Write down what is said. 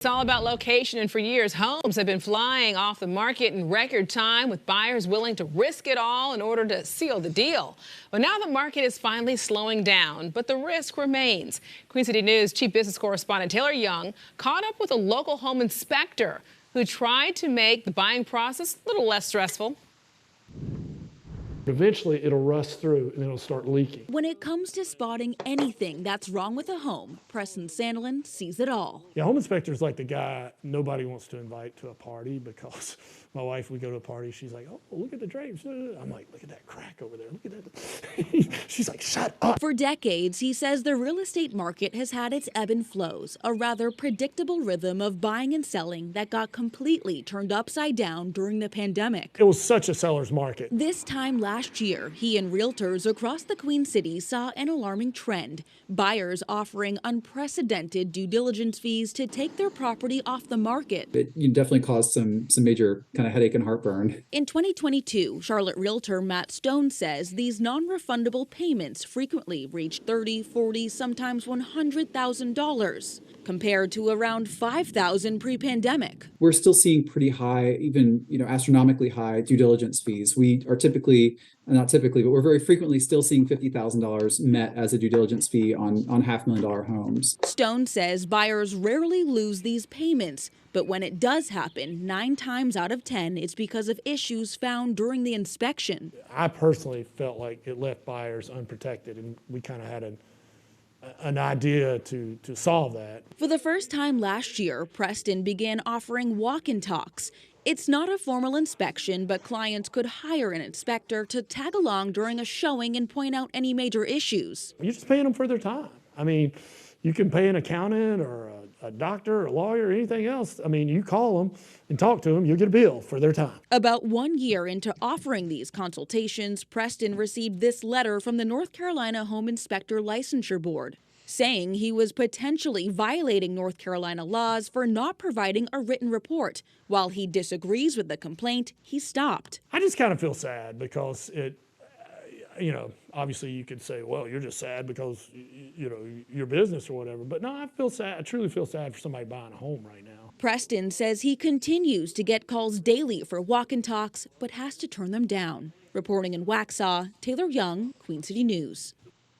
It's all about location, and for years, homes have been flying off the market in record time, with buyers willing to risk it all in order to seal the deal. But now the market is finally slowing down, but the risk remains. Queen City News Chief Business Correspondent Taylor Young caught up with a local home inspector who tried to make the buying process a little less stressful. Eventually, it'll rust through and it'll start leaking. When it comes to spotting anything that's wrong with a home, Preston Sandlin sees it all. Yeah, home inspector's like the guy nobody wants to invite to a party, because my wife, we go to a party, she's like, oh, look at the drapes. I'm like, look at that crack over there. Look at that. She's like, shut up. For decades, he says the real estate market has had its ebb and flows, a rather predictable rhythm of buying and selling that got completely turned upside down during the pandemic. It was such a seller's market. This time last year, he and realtors across the Queen City saw an alarming trend. Buyers offering unprecedented due diligence fees to take their property off the market. It definitely caused some major kind of headache and heartburn. In 2022, Charlotte realtor Matt Stone says these non-refundable payments frequently reach $30,000, $40,000, sometimes $100,000, compared to around $5,000 pre-pandemic. We're still seeing pretty high, even astronomically high due diligence fees. We are typically, not typically, but we're very frequently still seeing $50,000 met as a due diligence fee on $500,000 homes. Stone says buyers rarely lose these payments, but when it does happen, 9 times out of 10, it's because of issues found during the inspection. I personally felt like it left buyers unprotected, and we kind of had an idea to solve that. For the first time last year, Preston began offering walk-in talks. It's not a formal inspection, but clients could hire an inspector to tag along during a showing and point out any major issues. You're just paying them for their time. I mean, you can pay an accountant or a doctor or a lawyer or anything else. I mean, you call them and talk to them, you'll get a bill for their time. About 1 year into offering these consultations, Preston received this letter from the North Carolina Home Inspector Licensure Board, saying he was potentially violating North Carolina laws for not providing a written report. While he disagrees with the complaint, he stopped. I just kind of feel sad because obviously you could say, well, you're just sad because, your business or whatever. But no, I feel sad. I truly feel sad for somebody buying a home right now. Preston says he continues to get calls daily for walk-in talks, but has to turn them down. Reporting in Waxhaw, Taylor Young, Queen City News.